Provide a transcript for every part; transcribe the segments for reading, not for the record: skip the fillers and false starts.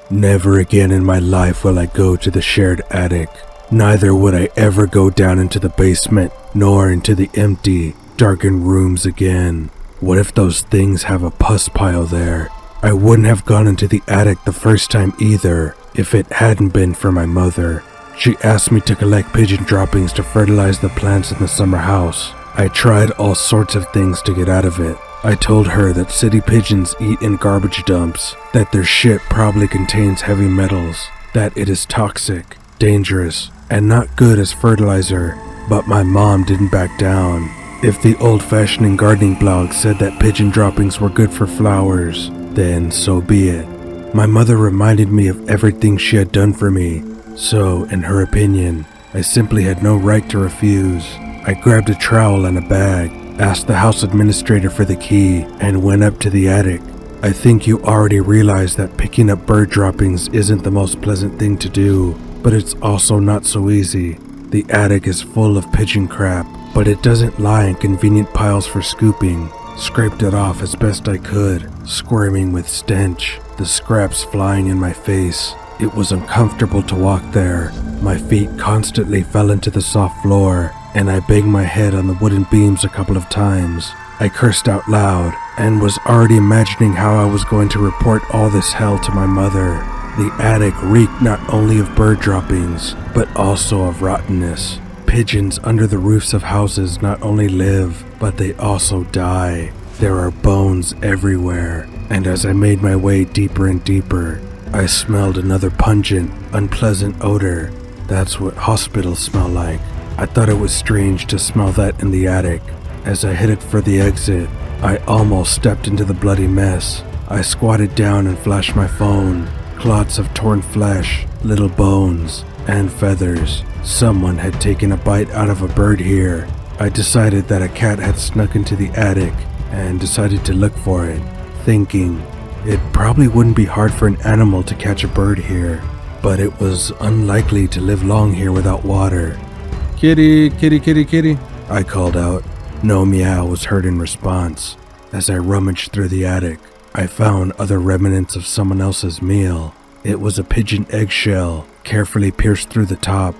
Never again in my life will I go to the shared attic. Neither would I ever go down into the basement, nor into the empty, darkened rooms again. What if those things have a pus pile there? I wouldn't have gone into the attic the first time either, if it hadn't been for my mother. She asked me to collect pigeon droppings to fertilize the plants in the summer house. I tried all sorts of things to get out of it. I told her that city pigeons eat in garbage dumps, that their shit probably contains heavy metals, that it is toxic, dangerous, and not good as fertilizer, but my mom didn't back down. If the old-fashioned gardening blog said that pigeon droppings were good for flowers, then so be it. My mother reminded me of everything she had done for me, so, in her opinion, I simply had no right to refuse. I grabbed a trowel and a bag, asked the house administrator for the key, and went up to the attic. I think you already realize that picking up bird droppings isn't the most pleasant thing to do, but it's also not so easy. The attic is full of pigeon crap, but it doesn't lie in convenient piles for scooping. Scraped it off as best I could, squirming with stench, the scraps flying in my face. It was uncomfortable to walk there. My feet constantly fell into the soft floor, and I banged my head on the wooden beams a couple of times. I cursed out loud, and was already imagining how I was going to report all this hell to my mother. The attic reeked not only of bird droppings, but also of rottenness. Pigeons under the roofs of houses not only live, but they also die. There are bones everywhere, and as I made my way deeper and deeper, I smelled another pungent, unpleasant odor. That's what hospitals smell like. I thought it was strange to smell that in the attic. As I headed for the exit, I almost stepped into the bloody mess. I squatted down and flashed my phone. Clots of torn flesh, little bones, and feathers. Someone had taken a bite out of a bird here. I decided that a cat had snuck into the attic and decided to look for it, thinking it probably wouldn't be hard for an animal to catch a bird here, but it was unlikely to live long here without water. "Kitty, kitty, kitty, kitty," I called out. No meow was heard in response. As I rummaged through the attic, I found other remnants of someone else's meal. It was a pigeon eggshell, carefully pierced through the top.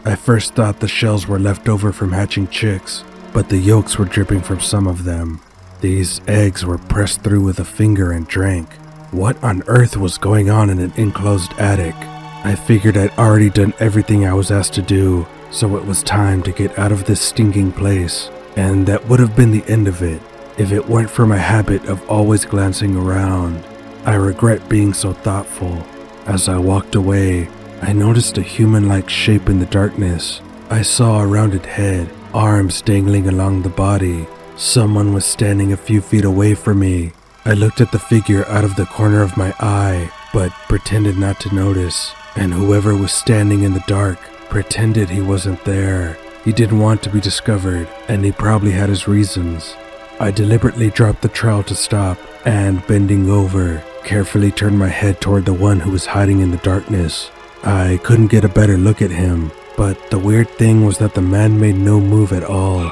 I first thought the shells were left over from hatching chicks, but the yolks were dripping from some of them. These eggs were pressed through with a finger and drank. What on earth was going on in an enclosed attic? I figured I'd already done everything I was asked to do, so it was time to get out of this stinking place, and that would have been the end of it, if it weren't for my habit of always glancing around. I regret being so thoughtful. As I walked away, I noticed a human-like shape in the darkness. I saw a rounded head, arms dangling along the body. Someone was standing a few feet away from me. I looked at the figure out of the corner of my eye, but pretended not to notice, and whoever was standing in the dark pretended he wasn't there. He didn't want to be discovered, and he probably had his reasons. I deliberately dropped the trowel to stop, and bending over, carefully turned my head toward the one who was hiding in the darkness. I couldn't get a better look at him, but the weird thing was that the man made no move at all.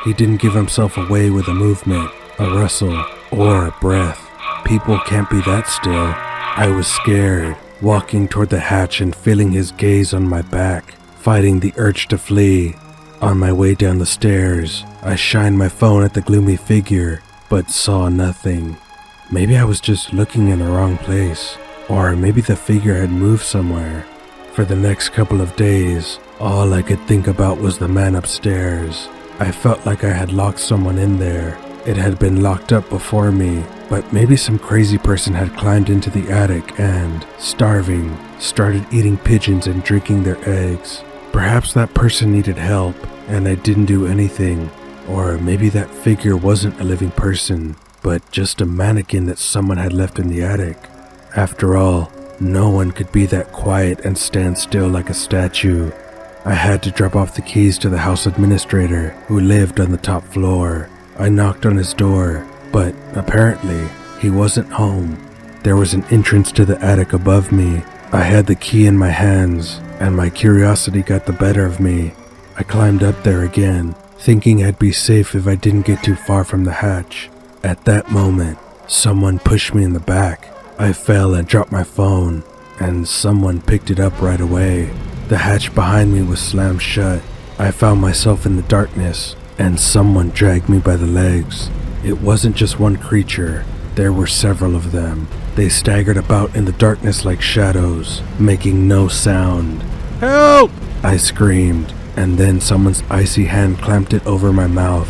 He didn't give himself away with a movement, a rustle, or a breath. People can't be that still. I was scared, walking toward the hatch and feeling his gaze on my back, fighting the urge to flee. On my way down the stairs, I shined my phone at the gloomy figure, but saw nothing. Maybe I was just looking in the wrong place, or maybe the figure had moved somewhere. For the next couple of days, all I could think about was the man upstairs. I felt like I had locked someone in there. It had been locked up before me, but maybe some crazy person had climbed into the attic and, starving, started eating pigeons and drinking their eggs. Perhaps that person needed help, and I didn't do anything. Or maybe that figure wasn't a living person, but just a mannequin that someone had left in the attic. After all, no one could be that quiet and stand still like a statue. I had to drop off the keys to the house administrator, who lived on the top floor. I knocked on his door, but apparently he wasn't home. There was an entrance to the attic above me. I had the key in my hands, and my curiosity got the better of me. I climbed up there again, thinking I'd be safe if I didn't get too far from the hatch. At that moment, someone pushed me in the back. I fell and dropped my phone, and someone picked it up right away. The hatch behind me was slammed shut. I found myself in the darkness, and someone dragged me by the legs. It wasn't just one creature. There were several of them. They staggered about in the darkness like shadows, making no sound. "Help!" I screamed, and then someone's icy hand clamped it over my mouth.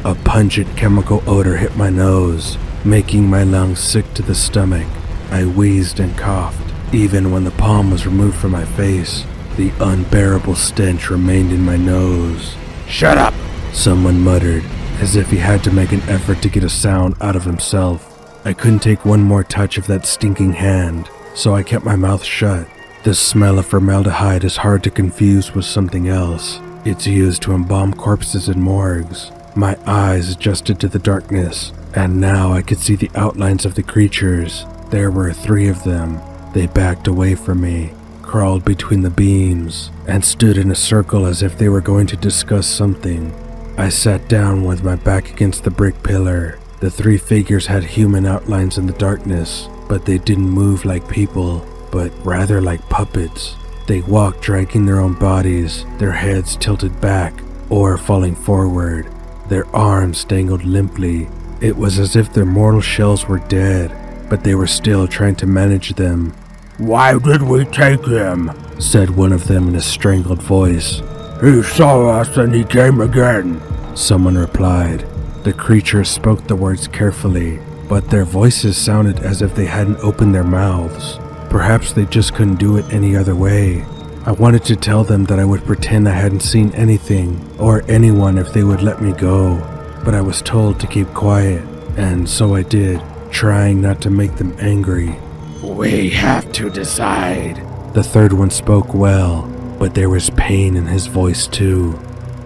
A pungent chemical odor hit my nose, making my lungs sick to the stomach. I wheezed and coughed. Even when the palm was removed from my face, the unbearable stench remained in my nose. "Shut up!" someone muttered, as if he had to make an effort to get a sound out of himself. I couldn't take one more touch of that stinking hand, so I kept my mouth shut. The smell of formaldehyde is hard to confuse with something else. It's used to embalm corpses in morgues. My eyes adjusted to the darkness, and now I could see the outlines of the creatures. There were 3 of them. They backed away from me, crawled between the beams, and stood in a circle as if they were going to discuss something. I sat down with my back against the brick pillar. The 3 figures had human outlines in the darkness, but they didn't move like people, but rather like puppets. They walked dragging their own bodies, their heads tilted back or falling forward. Their arms dangled limply. It was as if their mortal shells were dead, but they were still trying to manage them. "Why did we take him?" said one of them in a strangled voice. "He saw us and he came again," someone replied. The creatures spoke the words carefully, but their voices sounded as if they hadn't opened their mouths. Perhaps they just couldn't do it any other way. I wanted to tell them that I would pretend I hadn't seen anything or anyone if they would let me go, but I was told to keep quiet, and so I did, trying not to make them angry. "We have to decide." The third one spoke well, but there was pain in his voice too.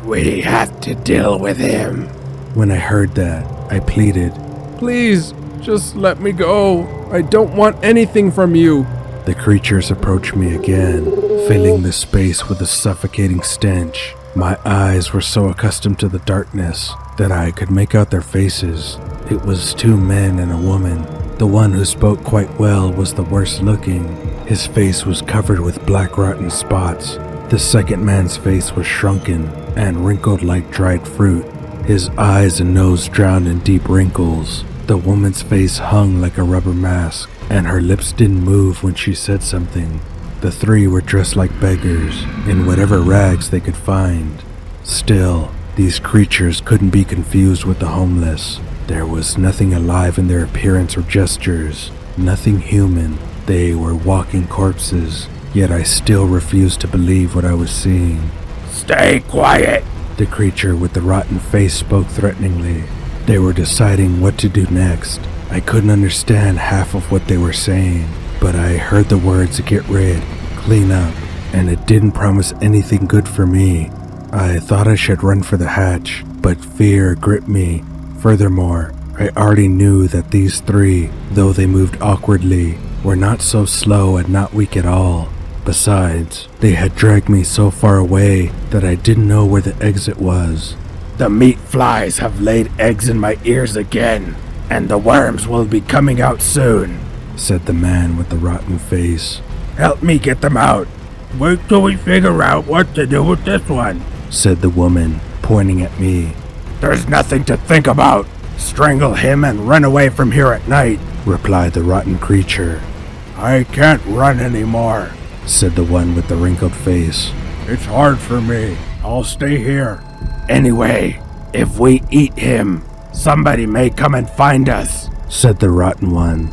"We have to deal with him." When I heard that, I pleaded, "Please, just let me go. I don't want anything from you." The creatures approached me again, filling the space with a suffocating stench. My eyes were so accustomed to the darkness that I could make out their faces. It was 2 men and a woman. The one who spoke quite well was the worst looking. His face was covered with black rotten spots. The second man's face was shrunken and wrinkled like dried fruit. His eyes and nose drowned in deep wrinkles. The woman's face hung like a rubber mask, and her lips didn't move when she said something. The 3 were dressed like beggars, in whatever rags they could find. Still, these creatures couldn't be confused with the homeless. There was nothing alive in their appearance or gestures, nothing human. They were walking corpses, yet I still refused to believe what I was seeing. "Stay quiet!" The creature with the rotten face spoke threateningly. They were deciding what to do next. I couldn't understand half of what they were saying, but I heard the words "get rid," "clean up," and it didn't promise anything good for me. I thought I should run for the hatch, but fear gripped me. Furthermore, I already knew that these 3, though they moved awkwardly, were not so slow and not weak at all. Besides, they had dragged me so far away that I didn't know where the exit was. "The meat flies have laid eggs in my ears again, and the worms will be coming out soon," said the man with the rotten face. "Help me get them out." "Wait till we figure out what to do with this one," said the woman, pointing at me. "There's nothing to think about. Strangle him and run away from here at night," replied the rotten creature. "I can't run anymore," said the one with the wrinkled face. "It's hard for me. I'll stay here." "Anyway, if we eat him, somebody may come and find us," said the rotten one.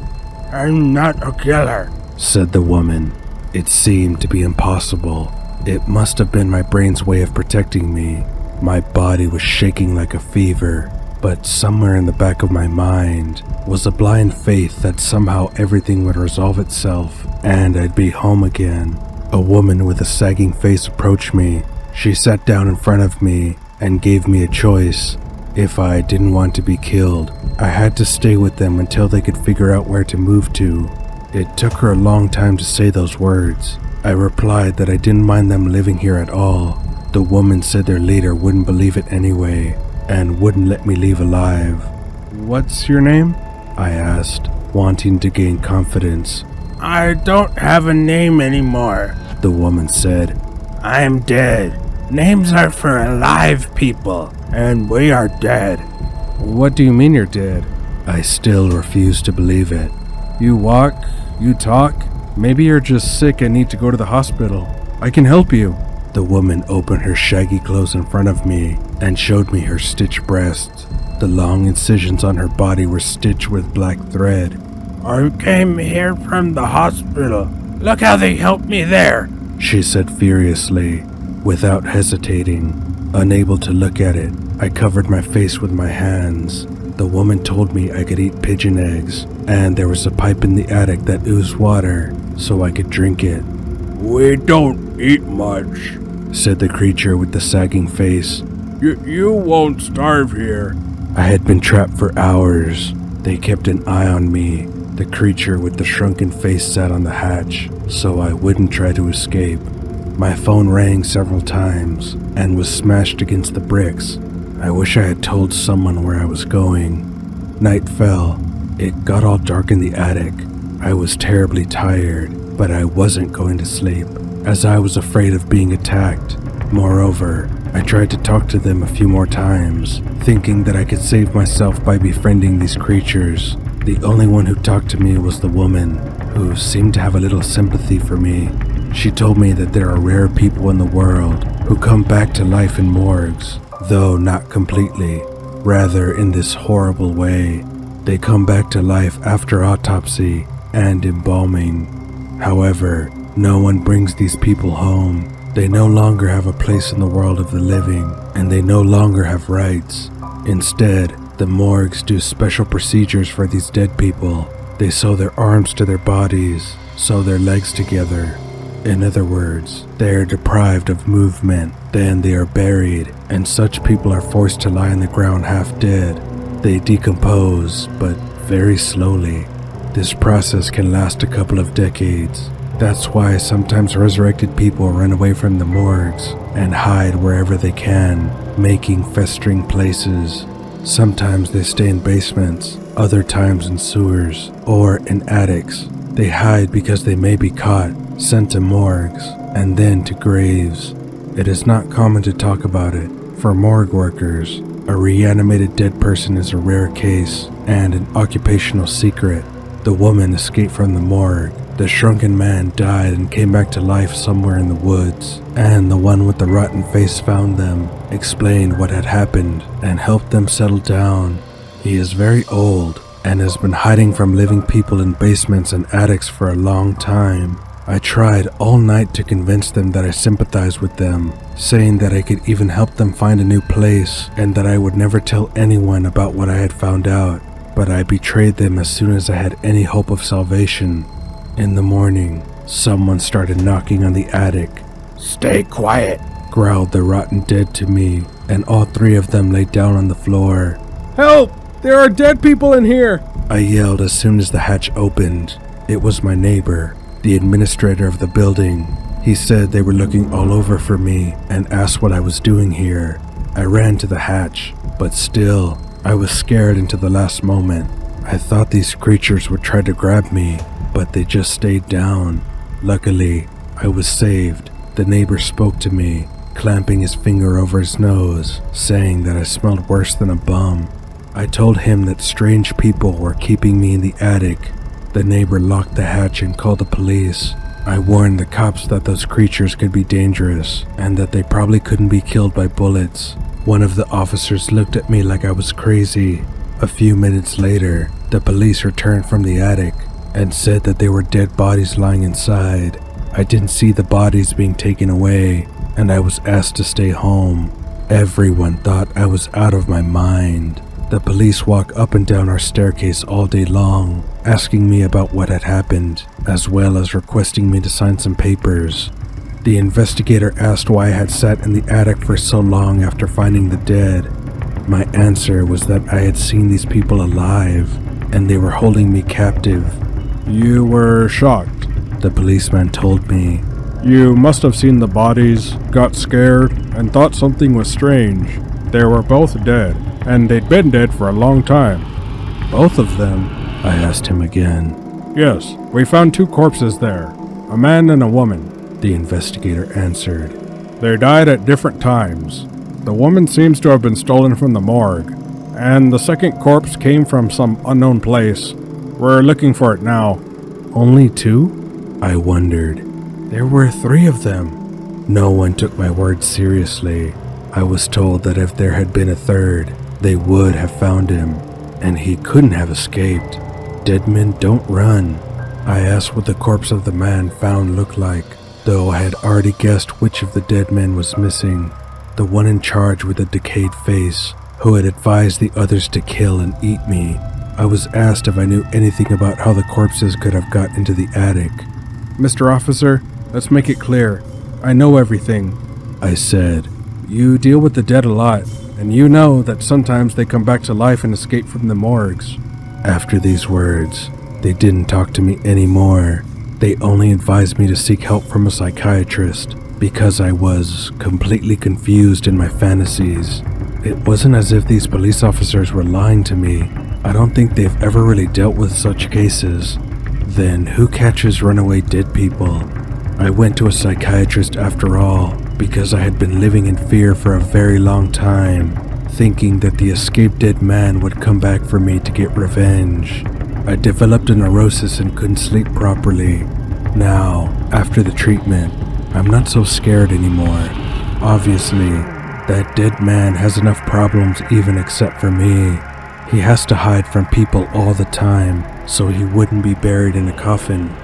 "I'm not a killer," said the woman. It seemed to be impossible. It must have been my brain's way of protecting me. My body was shaking like a fever, but somewhere in the back of my mind was a blind faith that somehow everything would resolve itself and I'd be home again. A woman with a sagging face approached me. She sat down in front of me and gave me a choice. If I didn't want to be killed, I had to stay with them until they could figure out where to move to. It took her a long time to say those words. I replied that I didn't mind them living here at all. The woman said their leader wouldn't believe it anyway, and wouldn't let me leave alive. "What's your name?" I asked, wanting to gain confidence. "I don't have a name anymore," the woman said. "I'm dead. Names are for alive people, and we are dead." "What do you mean you're dead?" I still refused to believe it. "You walk, you talk. Maybe you're just sick and need to go to the hospital. I can help you." The woman opened her shaggy clothes in front of me and showed me her stitched breasts. The long incisions on her body were stitched with black thread. "I came here from the hospital. Look how they helped me there," she said furiously, without hesitating. Unable to look at it, I covered my face with my hands. The woman told me I could eat pigeon eggs, and there was a pipe in the attic that oozed water, so I could drink it. "We don't eat much," said the creature with the sagging face. You won't starve here." I had been trapped for hours. They kept an eye on me. The creature with the shrunken face sat on the hatch, so I wouldn't try to escape. My phone rang several times and was smashed against the bricks. I wish I had told someone where I was going. Night fell. It got all dark in the attic. I was terribly tired, but I wasn't going to sleep, as I was afraid of being attacked. Moreover, I tried to talk to them a few more times, thinking that I could save myself by befriending these creatures. The only one who talked to me was the woman, who seemed to have a little sympathy for me. She told me that there are rare people in the world who come back to life in morgues, though not completely, rather in this horrible way. They come back to life after autopsy and embalming. However, no one brings these people home. They no longer have a place in the world of the living, and they no longer have rights. Instead, the morgues do special procedures for these dead people. They sew their arms to their bodies, sew their legs together. In other words, they are deprived of movement, then they are buried, and such people are forced to lie on the ground half dead. They decompose, but very slowly. This process can last a couple of decades. That's why sometimes resurrected people run away from the morgues and hide wherever they can, making festering places. Sometimes they stay in basements, other times in sewers, or in attics. They hide because they may be caught, sent to morgues, and then to graves. It is not common to talk about it. For morgue workers, a reanimated dead person is a rare case and an occupational secret. The woman escaped from the morgue. The shrunken man died and came back to life somewhere in the woods, and the one with the rotten face found them, explained what had happened, and helped them settle down. He is very old and has been hiding from living people in basements and attics for a long time. I tried all night to convince them that I sympathized with them, saying that I could even help them find a new place and that I would never tell anyone about what I had found out, but I betrayed them as soon as I had any hope of salvation. In the morning, someone started knocking on the attic. "Stay quiet," growled the rotten dead to me, and all three of them lay down on the floor. "Help! There are dead people in here!" I yelled as soon as the hatch opened. It was my neighbor, the administrator of the building. He said they were looking all over for me and asked what I was doing here. I ran to the hatch, but still, I was scared until the last moment. I thought these creatures would try to grab me, but they just stayed down. Luckily, I was saved. The neighbor spoke to me, clamping his finger over his nose, saying that I smelled worse than a bum. I told him that strange people were keeping me in the attic. The neighbor locked the hatch and called the police. I warned the cops that those creatures could be dangerous and that they probably couldn't be killed by bullets. One of the officers looked at me like I was crazy. A few minutes later, the police returned from the attic and said that there were dead bodies lying inside. I didn't see the bodies being taken away, and I was asked to stay home. Everyone thought I was out of my mind. The police walked up and down our staircase all day long, asking me about what had happened, as well as requesting me to sign some papers. The investigator asked why I had sat in the attic for so long after finding the dead. My answer was that I had seen these people alive, and they were holding me captive. You were shocked. The policeman told me. You must have seen the bodies, got scared, and thought something was strange. They were both dead, and they'd been dead for a long time. Both of them? I asked him again. Yes, we found 2 corpses there, a man and a woman. The investigator answered. They died at different times. The woman seems to have been stolen from the morgue, and the second corpse came from some unknown place. We're looking for it now. Only 2? I wondered. There were 3 of them. No one took my words seriously. I was told that if there had been a third, they would have found him, and he couldn't have escaped. Dead men don't run. I asked what the corpse of the man found looked like, though I had already guessed which of the dead men was missing. The one in charge with a decayed face, who had advised the others to kill and eat me. I was asked if I knew anything about how the corpses could have got into the attic. Mr. Officer, let's make it clear. I know everything. I said. You deal with the dead a lot, and you know that sometimes they come back to life and escape from the morgues. After these words, they didn't talk to me anymore. They only advised me to seek help from a psychiatrist because I was completely confused in my fantasies. It wasn't as if these police officers were lying to me. I don't think they've ever really dealt with such cases. Then who catches runaway dead people? I went to a psychiatrist after all because I had been living in fear for a very long time, thinking that the escaped dead man would come back for me to get revenge. I developed a neurosis and couldn't sleep properly. Now, after the treatment, I'm not so scared anymore. Obviously, that dead man has enough problems even except for me. He has to hide from people all the time, so he wouldn't be buried in a coffin.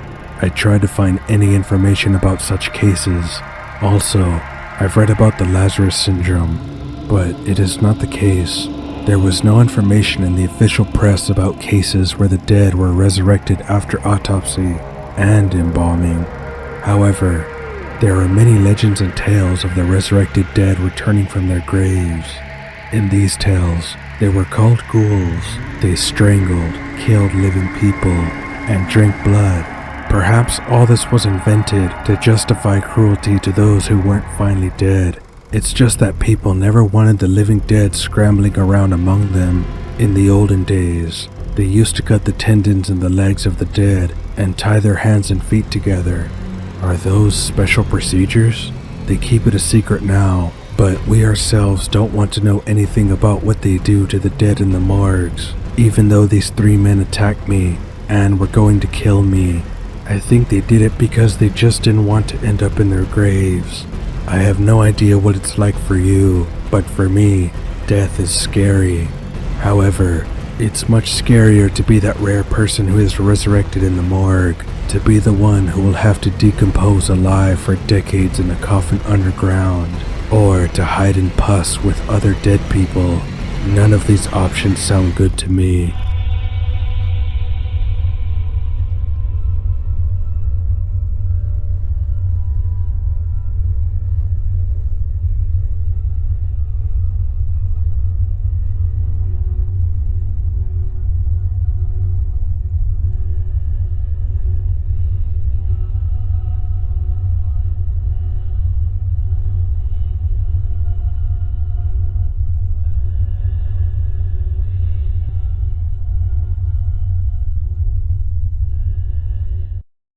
I tried to find any information about such cases. Also, I've read about the Lazarus syndrome, but it is not the case. There was no information in the official press about cases where the dead were resurrected after autopsy and embalming. However, there are many legends and tales of the resurrected dead returning from their graves. In these tales, they were called ghouls. They strangled, killed living people, and drank blood. Perhaps all this was invented to justify cruelty to those who weren't finally dead. It's just that people never wanted the living dead scrambling around among them. In the olden days, they used to cut the tendons in the legs of the dead and tie their hands and feet together. Are those special procedures? They keep it a secret now, but we ourselves don't want to know anything about what they do to the dead in the morgues. Even though these 3 men attacked me and were going to kill me, I think they did it because they just didn't want to end up in their graves. I have no idea what it's like for you, but for me, death is scary. However, it's much scarier to be that rare person who is resurrected in the morgue, to be the one who will have to decompose alive for decades in a coffin underground, or to hide in pus with other dead people. None of these options sound good to me.